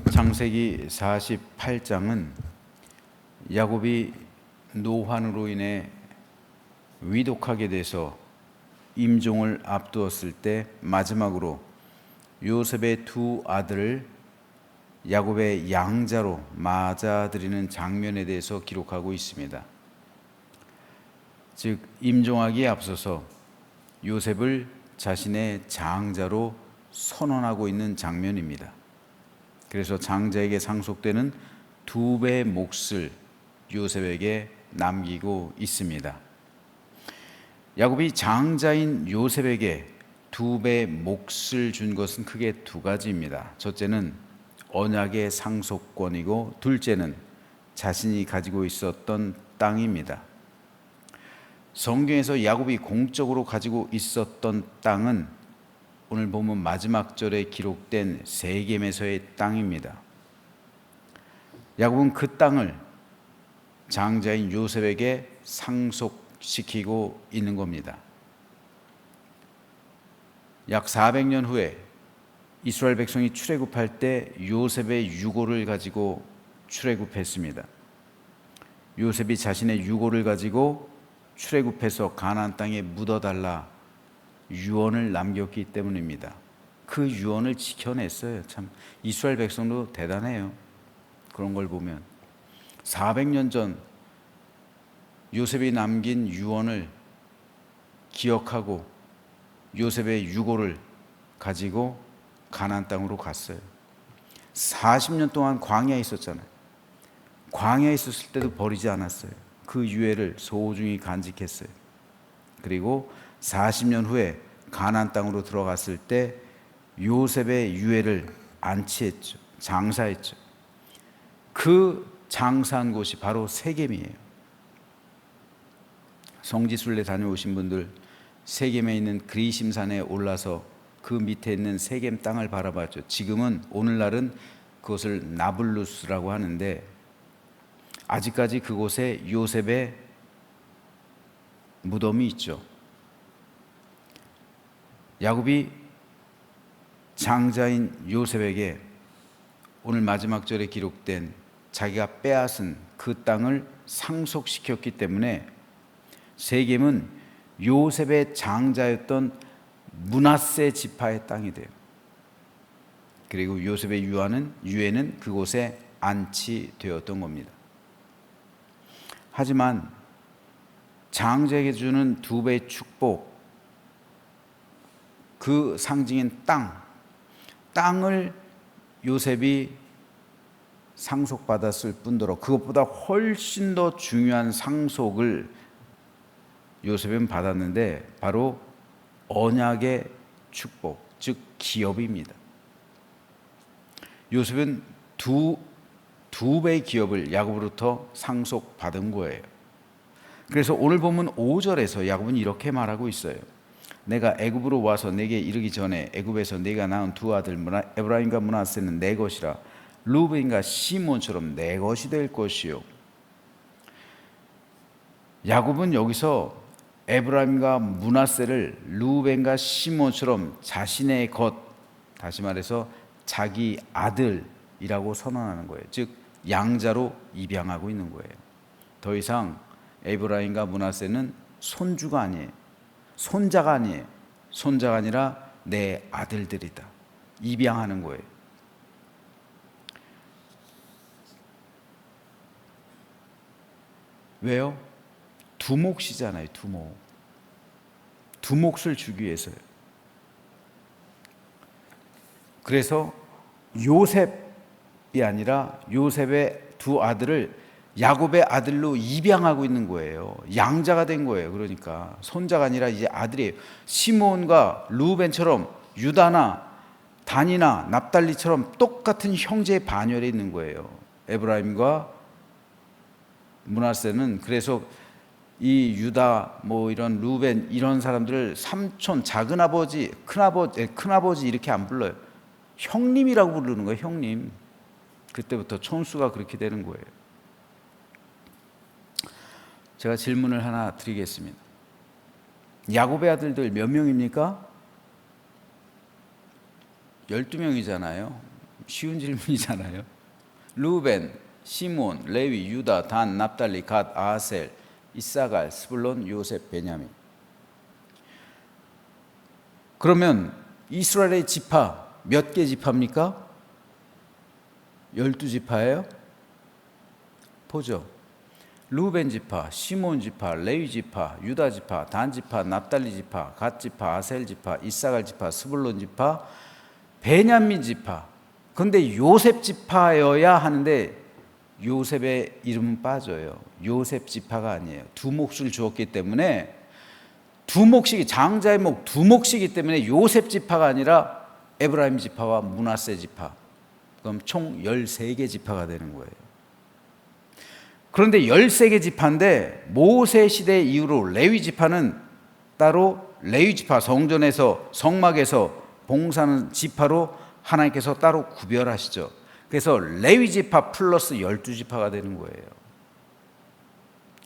창세기 48장은 야곱이 노환으로 인해 위독하게 돼서 임종을 앞두었을 때 마지막으로 요셉의 두 아들을 야곱의 양자로 맞아들이는 장면에 대해서 기록하고 있습니다. 즉 임종하기에 앞서서 요셉을 자신의 장자로 선언하고 있는 장면입니다. 그래서 장자에게 상속되는 두 배의 몫을 요셉에게 남기고 있습니다. 야곱이 장자인 요셉에게 두 배의 몫을 준 것은 크게 두 가지입니다. 첫째는 언약의 상속권이고 둘째는 자신이 가지고 있었던 땅입니다. 성경에서 야곱이 공적으로 가지고 있었던 땅은 오늘 보면 마지막 절에 기록된 세겜에서의 땅입니다. 야곱은 그 땅을 장자인 요셉에게 상속시키고 있는 겁니다. 약 400년 후에 이스라엘 백성이 출애굽할 때 요셉의 유고를 가지고 출애굽했습니다. 요셉이 자신의 유고를 가지고 출애굽해서 가나안 땅에 묻어달라 유언을 남겼기 때문입니다. 그 유언을 지켜냈어요. 참 이스라엘 백성도 대단해요. 그런 걸 보면 400년 전 요셉이 남긴 유언을 기억하고 요셉의 유고를 가지고 가나안 땅으로 갔어요. 40년 동안 광야에 있었잖아요. 광야에 있었을 때도 버리지 않았어요. 그 유해를 소중히 간직했어요. 그리고 40년 후에 가나안 땅으로 들어갔을 때 요셉의 유해를 안치했죠. 장사했죠. 그 장사한 곳이 바로 세겜이에요. 성지순례 다녀오신 분들 세겜에 있는 그리심산에 올라서 그 밑에 있는 세겜 땅을 바라봤죠. 지금은 오늘날은 그것을 나블루스라고 하는데 아직까지 그곳에 요셉의 무덤이 있죠. 야곱이 장자인 요셉에게 오늘 마지막 절에 기록된 자기가 빼앗은 그 땅을 상속시켰기 때문에 세겜은 요셉의 장자였던 므낫세 지파의 땅이 돼요. 그리고 요셉의 유해는 그곳에 안치되었던 겁니다. 하지만 장자에게 주는 두 배의 축복, 그 상징인 땅을 요셉이 상속받았을 뿐더러 그것보다 훨씬 더 중요한 상속을 요셉은 받았는데 바로 언약의 축복, 즉 기업입니다. 요셉은 두 배의 기업을 야곱으로부터 상속받은 거예요. 그래서 오늘 보면 5절에서 야곱은 이렇게 말하고 있어요. 내가 애굽으로 와서 내게 이르기 전에 애굽에서 내가 낳은 두 아들 에브라임과 므낫세는 내 것이라 루벤과 시몬처럼 내 것이 될 것이요. 야곱은 여기서 에브라임과 므낫세를 루벤과 시몬처럼 자신의 것, 다시 말해서 자기 아들이라고 선언하는 거예요. 즉 양자로 입양하고 있는 거예요. 더 이상 에브라임과 므낫세는 손주가 아니에요. 손자가 아니에요. 손자가 아니라 내 아들들이다. 입양하는 거예요. 왜요? 두 몫이잖아요. 두 몫. 두 몫을 주기 위해서요. 그래서 요셉이 아니라 요셉의 두 아들을 야곱의 아들로 입양하고 있는 거예요. 양자가 된 거예요. 그러니까 손자가 아니라 이제 아들이에요. 시몬과 루벤처럼 유다나 단이나 납달리처럼 똑같은 형제의 반열에 있는 거예요. 에브라임과 므낫세는 그래서 이 유다 이런 루벤 이런 사람들을 삼촌, 작은아버지, 큰아버지 이렇게 안 불러요. 형님이라고 부르는 거예요. 형님. 그때부터 촌수가 그렇게 되는 거예요. 제가 질문을 하나 드리겠습니다. 야곱의 아들들 몇 명입니까? 12명이잖아요. 쉬운 질문이잖아요. 루벤, 시몬, 레위, 유다, 단, 납달리, 갓, 아셀, 이사갈, 스불론, 요셉, 베냐민. 그러면 이스라엘의 지파 몇 개 지파입니까? 12지파예요? 보죠. 루벤 지파, 시몬 지파, 레위 지파, 유다 지파, 단 지파, 납달리 지파, 갓 지파, 아셀 지파, 이사갈 지파, 스불론 지파, 베냐민 지파. 근데 요셉 지파여야 하는데 요셉의 이름은 빠져요. 요셉 지파가 아니에요. 두 몫을 주었기 때문에 두 몫이기, 장자의 목 두 몫이기 때문에 요셉 지파가 아니라 에브라임 지파와 므낫세 지파. 그럼 총 13개 지파가 되는 거예요. 그런데 13개 지파인데 모세 시대 이후로 레위 지파는 따로 레위 지파, 성전에서 성막에서 봉사하는 지파로 하나님께서 따로 구별하시죠. 그래서 레위 지파 플러스 12지파가 되는 거예요.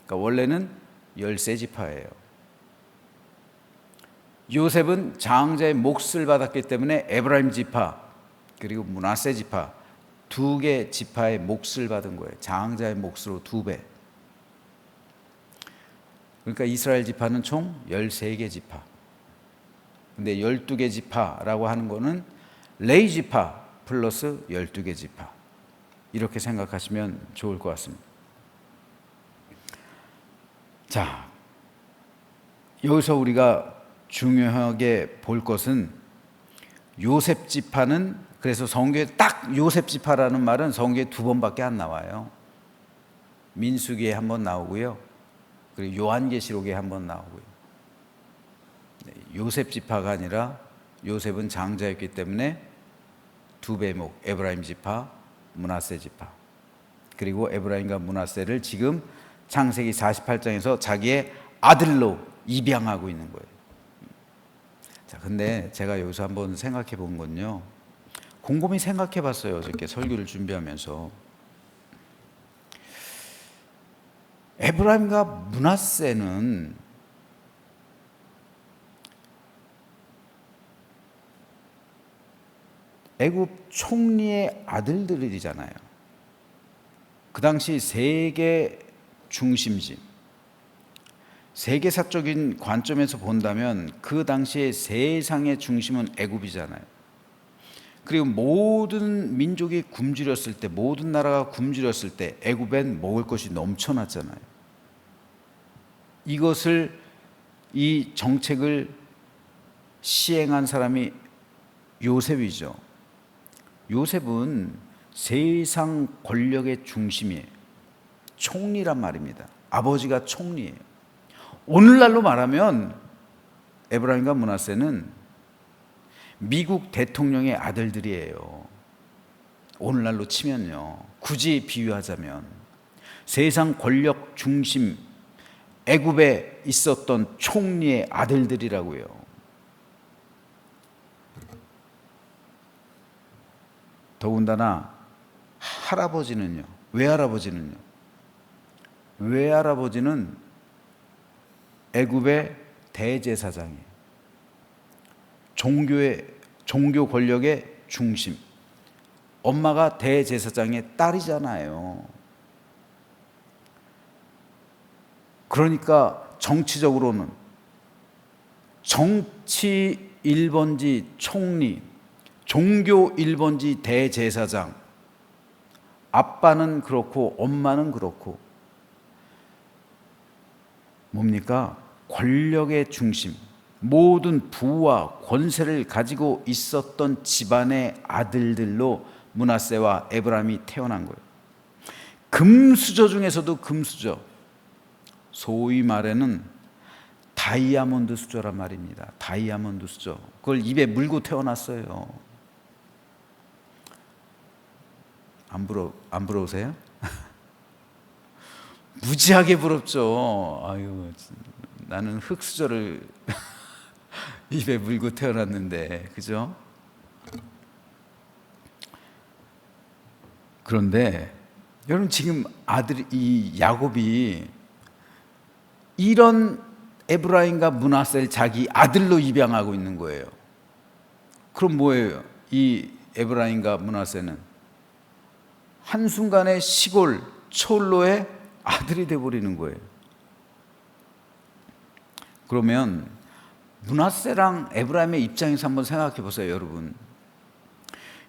그러니까 원래는 13지파예요. 요셉은 장자의 몫을 받았기 때문에 에브라임 지파 그리고 므낫세 지파 두 개 지파의 몫을 받은 거예요. 장자의 몫으로 2배. 그러니까 이스라엘 지파는 총 13개 지파. 근데 12개 지파라고 하는 거는 레위 지파 플러스 12개 지파. 이렇게 생각하시면 좋을 것 같습니다. 자, 여기서 우리가 중요하게 볼 것은 요셉 지파는, 그래서 성경에 딱 요셉 지파라는 말은 성경에 2번밖에 안 나와요. 민수기에 1번 나오고요. 그리고 요한계시록에 1번 나오고요. 요셉 지파가 아니라 요셉은 장자였기 때문에 2배 목, 에브라임 지파, 므낫세 지파. 그리고 에브라임과 므낫세를 지금 창세기 48장에서 자기의 아들로 입양하고 있는 거예요. 자, 근데 제가 여기서 한번 생각해 본 건요. 곰곰이 생각해 봤어요. 어저께 설교를 준비하면서. 에브라임과 므낫세는 애굽 총리의 아들들이잖아요. 그 당시 세계 중심지, 세계사적인 관점에서 본다면 그 당시에 세상의 중심은 애굽이잖아요. 그리고 모든 민족이 굶주렸을 때, 모든 나라가 굶주렸을 때 애굽엔 먹을 것이 넘쳐났잖아요. 이 정책을 시행한 사람이 요셉이죠. 요셉은 세상 권력의 중심이에요. 총리란 말입니다. 아버지가 총리예요. 오늘날로 말하면 에브라임과 므낫세는 미국 대통령의 아들들이에요. 오늘날로 치면요. 굳이 비유하자면 세상 권력 중심 애굽에 있었던 총리의 아들들이라고요. 더군다나 할아버지는요. 외할아버지는 애굽의 대제사장이에요. 종교 권력의 중심. 엄마가 대제사장의 딸이잖아요. 그러니까 정치적으로는 정치 1번지 총리, 종교 1번지 대제사장, 아빠는 그렇고 엄마는 그렇고 뭡니까? 권력의 중심, 모든 부와 권세를 가지고 있었던 집안의 아들들로 므낫세와 에브라임이 태어난 거예요. 금수저 중에서도 금수저, 소위 말하는 다이아몬드 수저란 말입니다. 다이아몬드 수저. 그걸 입에 물고 태어났어요. 안 부러우세요? 무지하게 부럽죠. 아유, 나는 흙수저를 입에 물고 태어났는데, 그죠? 그런데 여러분, 지금 이 야곱이 이런 에브라임과 므낫세를 자기 아들로 입양하고 있는 거예요. 그럼 뭐예요? 이 에브라임과 므낫세는 한순간에 시골 촐로의 아들이 되어버리는 거예요. 그러면 므낫세랑 에브라임의 입장에서 한번 생각해 보세요, 여러분.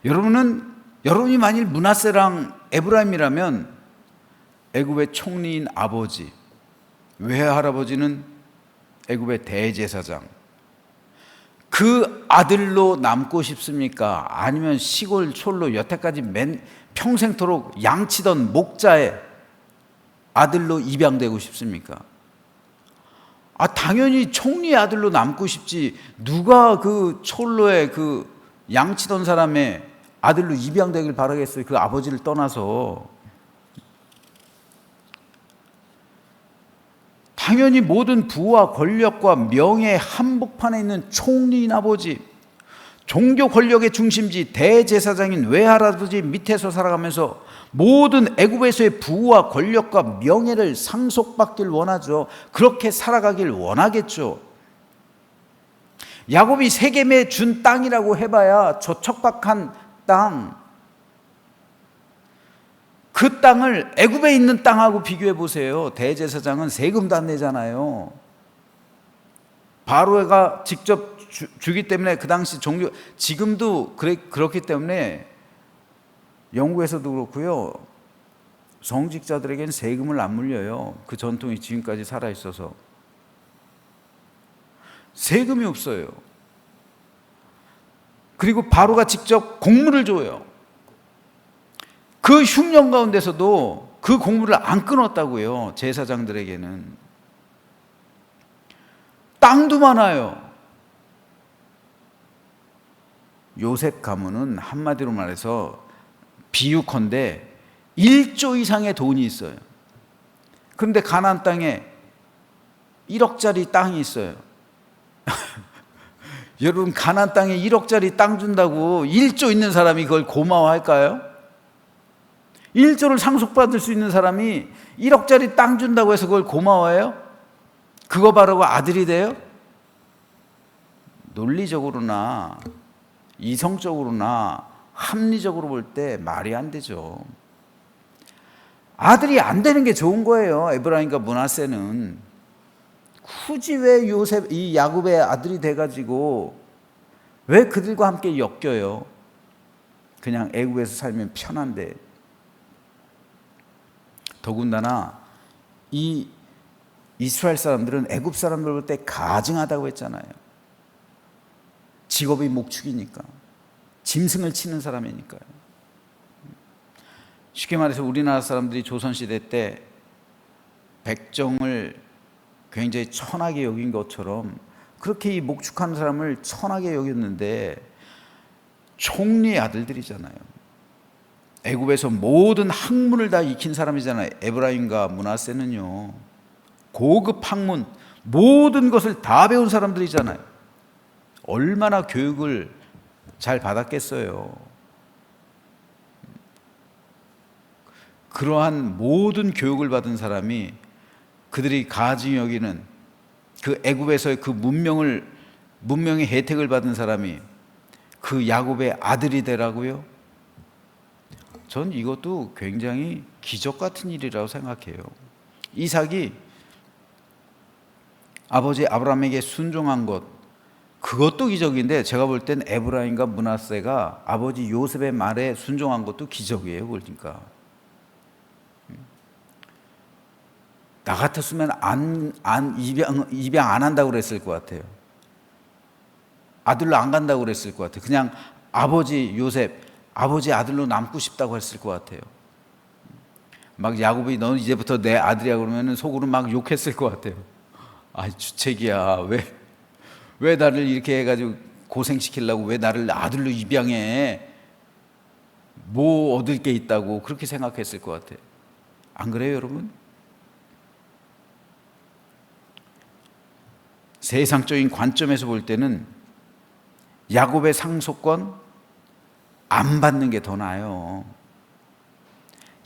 여러분이 만일 므낫세랑 에브라임이라면 애굽의 총리인 아버지, 외할아버지는 애굽의 대제사장, 그 아들로 남고 싶습니까? 아니면 시골 촐로 여태까지 평생토록 양치던 목자의 아들로 입양되고 싶습니까? 당연히 총리의 아들로 남고 싶지, 누가 그 촐로의 그 양치던 사람의 아들로 입양되길 바라겠어요, 그 아버지를 떠나서. 당연히 모든 부와 권력과 명예의 한복판에 있는 총리인 아버지, 종교 권력의 중심지 대제사장인 외할아버지 밑에서 살아가면서 모든 애굽에서의 부와 권력과 명예를 상속받길 원하죠. 그렇게 살아가길 원하겠죠. 야곱이 세겜에 준 땅이라고 해봐야 저 척박한 땅, 그 땅을 애굽에 있는 땅하고 비교해 보세요. 대제사장은 세금도 안 내잖아요. 바로가 직접 주기 때문에 그 당시 지금도 그렇기 때문에 영국에서도 그렇고요, 성직자들에게는 세금을 안 물려요. 그 전통이 지금까지 살아있어서 세금이 없어요. 그리고 바로가 직접 곡물을 줘요. 그 흉년 가운데서도 그 곡물을 안 끊었다고요. 제사장들에게는. 땅도 많아요. 요셉 가문은 한마디로 말해서 비유컨대 1조 이상의 돈이 있어요. 그런데 가나안 땅에 1억짜리 땅이 있어요. 여러분, 가나안 땅에 1억짜리 땅 준다고 1조 있는 사람이 그걸 고마워할까요? 1조를 상속받을 수 있는 사람이 1억짜리 땅 준다고 해서 그걸 고마워해요? 그거 바라고 아들이 돼요? 논리적으로나 이성적으로나 합리적으로 볼 때 말이 안 되죠. 아들이 안 되는 게 좋은 거예요. 에브라임과 므낫세는 굳이 왜 이 야곱의 아들이 돼가지고 왜 그들과 함께 엮여요? 그냥 애굽에서 살면 편한데. 더군다나 이 이스라엘 사람들은 애굽 사람들 볼 때 가증하다고 했잖아요. 직업이 목축이니까, 짐승을 치는 사람이니까요. 쉽게 말해서 우리나라 사람들이 조선시대 때 백정을 굉장히 천하게 여긴 것처럼 그렇게 이 목축하는 사람을 천하게 여겼는데, 총리의 아들들이잖아요. 애굽에서 모든 학문을 다 익힌 사람이잖아요. 에브라임과 므낫세는요, 고급 학문, 모든 것을 다 배운 사람들이잖아요. 얼마나 교육을 잘 받았겠어요. 그러한 모든 교육을 받은 사람이, 그들이 가증히 여기는 그 애굽에서의 그 문명의 혜택을 받은 사람이 그 야곱의 아들이 되라고요? 전 이것도 굉장히 기적 같은 일이라고 생각해요. 이삭이 아버지 아브라함에게 순종한 것, 그것도 기적인데, 제가 볼 땐 에브라임과 므낫세가 아버지 요셉의 말에 순종한 것도 기적이에요. 그러니까 나 같았으면 입양 안 한다고 그랬을 것 같아요. 아들로 안 간다고 그랬을 것 같아요. 그냥 아버지 요셉, 아버지 아들로 남고 싶다고 했을 것 같아요. 막 야곱이 너는 이제부터 내 아들이야 그러면 속으로 막 욕했을 것 같아요. 주책이야. 왜 나를 이렇게 해가지고 고생시키려고, 왜 나를 아들로 입양해? 뭐 얻을 게 있다고 그렇게 생각했을 것 같아요. 안 그래요, 여러분? 세상적인 관점에서 볼 때는 야곱의 상속권 안 받는 게 더 나아요.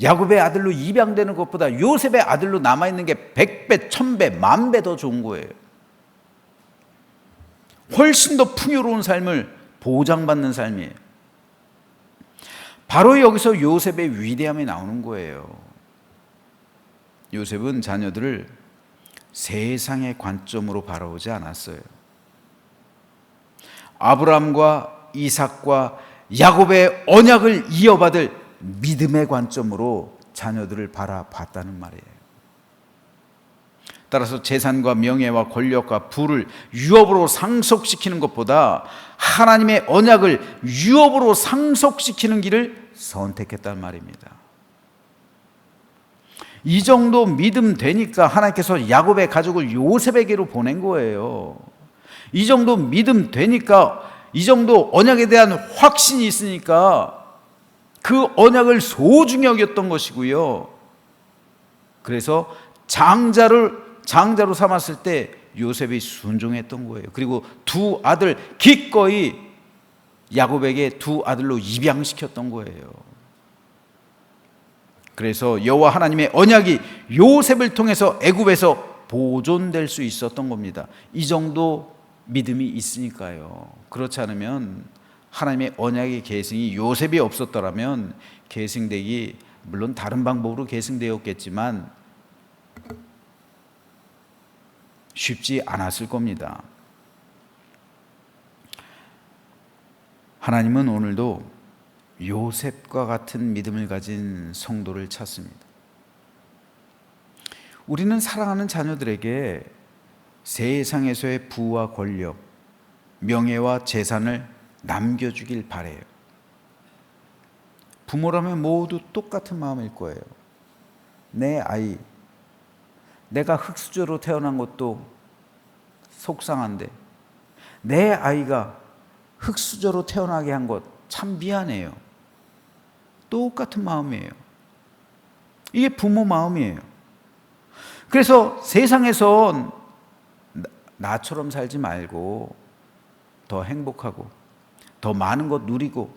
야곱의 아들로 입양되는 것보다 요셉의 아들로 남아있는 게 100배, 1000배, 10,000배 더 좋은 거예요. 훨씬 더 풍요로운 삶을 보장받는 삶이에요. 바로 여기서 요셉의 위대함이 나오는 거예요. 요셉은 자녀들을 세상의 관점으로 바라보지 않았어요. 아브라함과 이삭과 야곱의 언약을 이어받을 믿음의 관점으로 자녀들을 바라봤다는 말이에요. 따라서 재산과 명예와 권력과 부를 유업으로 상속시키는 것보다 하나님의 언약을 유업으로 상속시키는 길을 선택했단 말입니다. 이 정도 믿음 되니까 하나님께서 야곱의 가족을 요셉에게로 보낸 거예요. 이 정도 믿음 되니까, 이 정도 언약에 대한 확신이 있으니까 그 언약을 소중히 여겼던 것이고요. 그래서 장자로 삼았을 때 요셉이 순종했던 거예요. 그리고 두 아들 기꺼이 야곱에게 두 아들로 입양시켰던 거예요. 그래서 여호와 하나님의 언약이 요셉을 통해서 애굽에서 보존될 수 있었던 겁니다. 이 정도 믿음이 있으니까요. 그렇지 않으면 하나님의 언약의 계승이 요셉이 없었더라면 계승되기, 물론 다른 방법으로 계승되었겠지만 쉽지 않았을 겁니다. 하나님은 오늘도 요셉과 같은 믿음을 가진 성도를 찾습니다. 우리는 사랑하는 자녀들에게 세상에서의 부와 권력, 명예와 재산을 남겨주길 바라요. 부모라면 모두 똑같은 마음일 거예요. 내 아이, 내가 흙수저로 태어난 것도 속상한데 내 아이가 흙수저로 태어나게 한 것 참 미안해요. 똑같은 마음이에요. 이게 부모 마음이에요. 그래서 세상에선 나처럼 살지 말고 더 행복하고 더 많은 것 누리고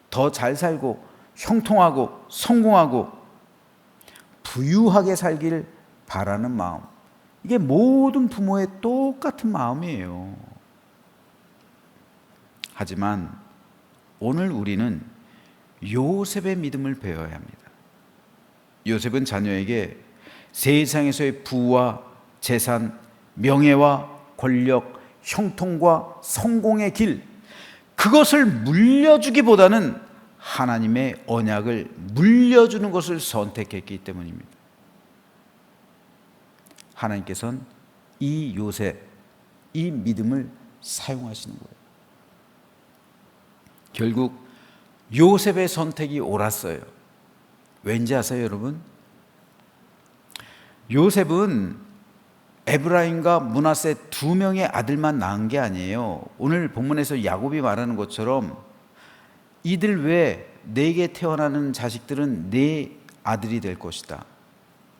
더 잘 살고 형통하고 성공하고 부유하게 살기를 바라는 마음, 이게 모든 부모의 똑같은 마음이에요. 하지만 오늘 우리는 요셉의 믿음을 배워야 합니다. 요셉은 자녀에게 세상에서의 부와 재산, 명예와 권력, 형통과 성공의 길, 그것을 물려주기보다는 하나님의 언약을 물려주는 것을 선택했기 때문입니다. 하나님께서는 이 요셉, 이 믿음을 사용하시는 거예요. 결국 요셉의 선택이 옳았어요. 왠지 아세요, 여러분? 요셉은 에브라임과 므낫세 두 명의 아들만 낳은 게 아니에요. 오늘 본문에서 야곱이 말하는 것처럼 이들 외에 네게 태어나는 자식들은 네 아들이 될 것이다.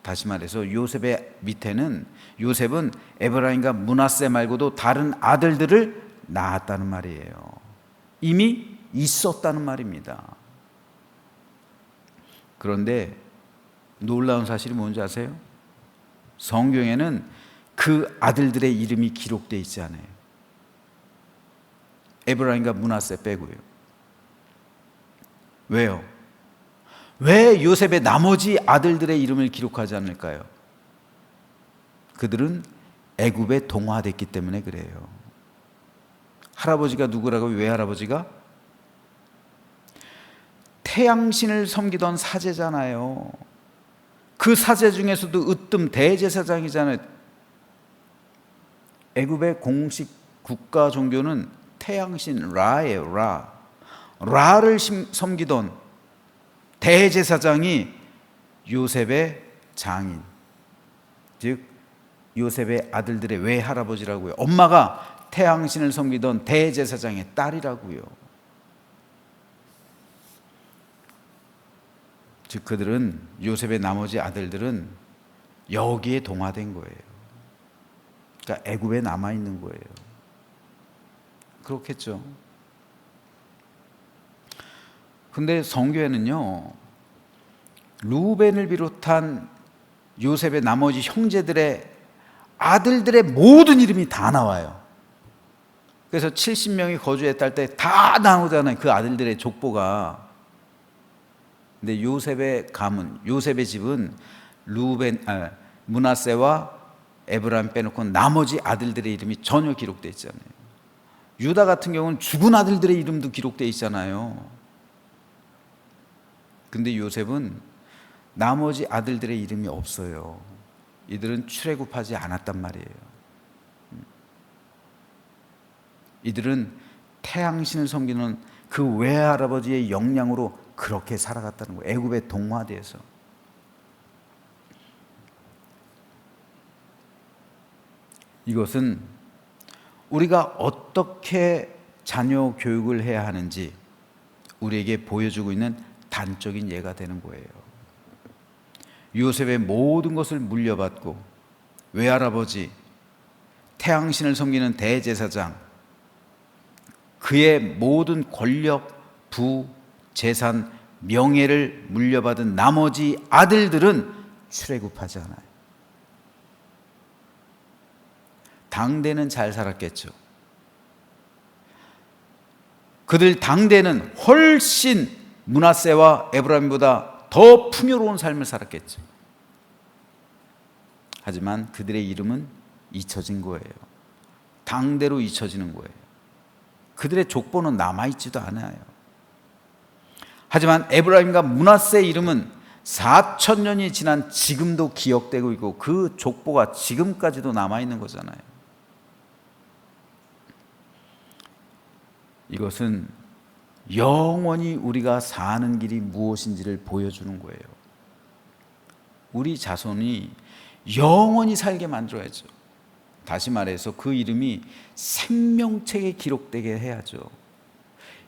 다시 말해서 요셉의 밑에는, 요셉은 에브라임과 므낫세 말고도 다른 아들들을 낳았다는 말이에요. 이미 있었다는 말입니다. 그런데 놀라운 사실이 뭔지 아세요? 성경에는 그 아들들의 이름이 기록되어 있지 않아요. 에브라임과 므낫세 빼고요. 왜요? 왜 요셉의 나머지 아들들의 이름을 기록하지 않을까요? 그들은 애굽에 동화됐기 때문에 그래요. 할아버지가 누구라고? 왜 할아버지가? 태양신을 섬기던 사제잖아요. 그 사제 중에서도 으뜸 대제사장이잖아요. 애굽의 공식 국가 종교는 태양신 라예요. 라를 섬기던 대제사장이 요셉의 장인, 즉 요셉의 아들들의 외할아버지라고요. 엄마가 태양신을 섬기던 대제사장의 딸이라고요. 즉 그들은, 요셉의 나머지 아들들은 여기에 동화된 거예요. 그러니까 애굽에 남아 있는 거예요. 그렇겠죠. 근데 성경에는요, 루벤을 비롯한 요셉의 나머지 형제들의 아들들의 모든 이름이 다 나와요. 그래서 70명이 거주했다 할 때 다 나오잖아요. 그 아들들의 족보가. 근데 요셉의 가문, 요셉의 집은 므낫세와 에브라임 빼놓고 나머지 아들들의 이름이 전혀 기록되어 있잖아요. 유다 같은 경우는 죽은 아들들의 이름도 기록되어 있잖아요. 근데 요셉은 나머지 아들들의 이름이 없어요. 이들은 출애굽하지 않았단 말이에요. 이들은 태양신을 섬기는 그 외할아버지의 영향으로 그렇게 살아갔다는 거예요. 애굽의 동화대에서. 이것은 우리가 어떻게 자녀 교육을 해야 하는지 우리에게 보여주고 있는 단적인 예가 되는 거예요. 요셉의 모든 것을 물려받고 외할아버지, 태양신을 섬기는 대제사장, 그의 모든 권력, 부, 재산, 명예를 물려받은 나머지 아들들은 출애굽하지 않아요. 당대는 잘 살았겠죠. 그들 당대는 훨씬 므낫세와 에브라임보다 더 풍요로운 삶을 살았겠죠. 하지만 그들의 이름은 잊혀진 거예요. 당대로 잊혀지는 거예요. 그들의 족보는 남아있지도 않아요. 하지만 에브라임과 므낫세의 이름은 4,000년이 지난 지금도 기억되고 있고 그 족보가 지금까지도 남아있는 거잖아요. 이것은 영원히 우리가 사는 길이 무엇인지를 보여주는 거예요. 우리 자손이 영원히 살게 만들어야죠. 다시 말해서 그 이름이 생명책에 기록되게 해야죠.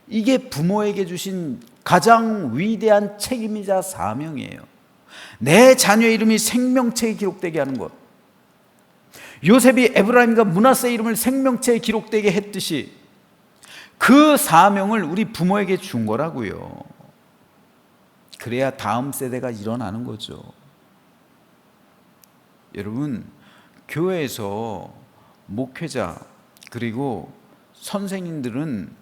이게 부모에게 주신 가장 위대한 책임이자 사명이에요. 내 자녀의 이름이 생명책에 기록되게 하는 것. 요셉이 에브라임과 므낫세의 이름을 생명책에 기록되게 했듯이 그 사명을 우리 부모에게 준 거라고요. 그래야 다음 세대가 일어나는 거죠. 여러분, 교회에서 목회자 그리고 선생님들은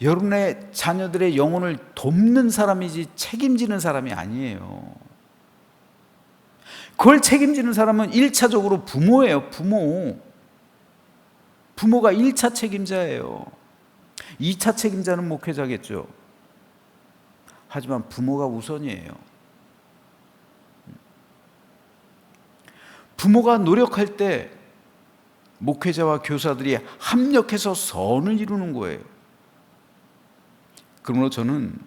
여러분의 자녀들의 영혼을 돕는 사람이지 책임지는 사람이 아니에요. 그걸 책임지는 사람은 1차적으로 부모예요. 부모가 1차 책임자예요. 2차 책임자는 목회자겠죠. 하지만 부모가 우선이에요. 부모가 노력할 때 목회자와 교사들이 합력해서 선을 이루는 거예요. 그러므로 저는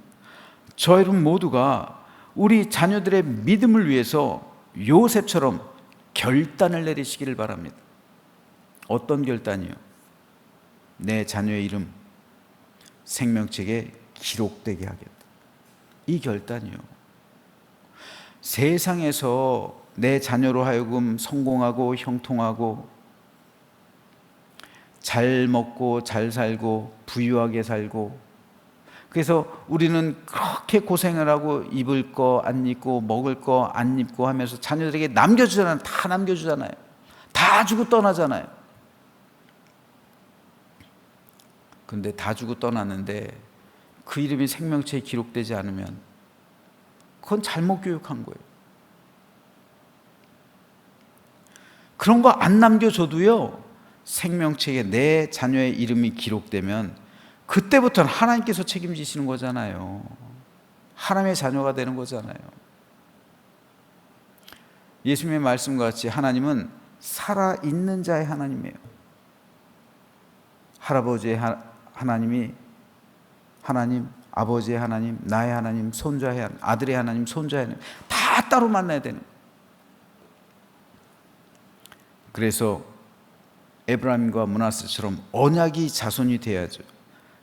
저 여러분 모두가 우리 자녀들의 믿음을 위해서 요셉처럼 결단을 내리시기를 바랍니다. 어떤 결단이요? 내 자녀의 이름 생명책에 기록되게 하겠다. 이 결단이요. 세상에서 내 자녀로 하여금 성공하고 형통하고 잘 먹고 잘 살고 부유하게 살고, 그래서 우리는 그렇게 고생을 하고 입을 거 안 입고 먹을 거 안 입고 하면서 자녀들에게 남겨주잖아요. 다 남겨주잖아요. 다 주고 떠나잖아요. 근데 다 주고 떠났는데 그 이름이 생명체에 기록되지 않으면 그건 잘못 교육한 거예요. 그런 거 안 남겨줘도요, 생명책에 내 자녀의 이름이 기록되면 그때부터는 하나님께서 책임지시는 거잖아요. 하나님의 자녀가 되는 거잖아요. 예수님의 말씀과 같이 하나님은 살아있는 자의 하나님이에요. 할아버지의 하나님이 하나님, 아버지의 하나님, 나의 하나님, 손자의 하나님, 아들의 하나님, 손자의 하나님 다 따로 만나야 되는 거예요. 그래서 에브라임과 므낫세처럼 언약이 자손이 돼야죠.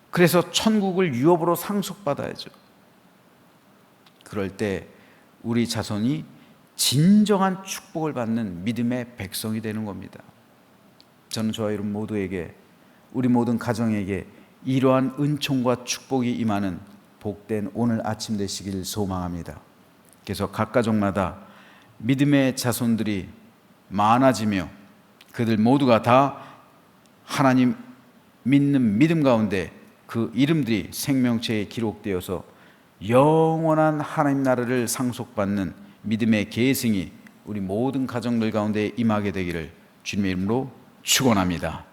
그래서 천국을 유업으로 상속받아야죠. 그럴 때 우리 자손이 진정한 축복을 받는 믿음의 백성이 되는 겁니다. 저는 저와 여러분 모두에게, 우리 모든 가정에게 이러한 은총과 축복이 임하는 복된 오늘 아침 되시길 소망합니다. 그래서 각 가정마다 믿음의 자손들이 많아지며 그들 모두가 다 하나님 믿는 믿음 가운데 그 이름들이 생명체에 기록되어서 영원한 하나님 나라를 상속받는 믿음의 계승이 우리 모든 가정들 가운데 임하게 되기를 주님의 이름으로 축원합니다.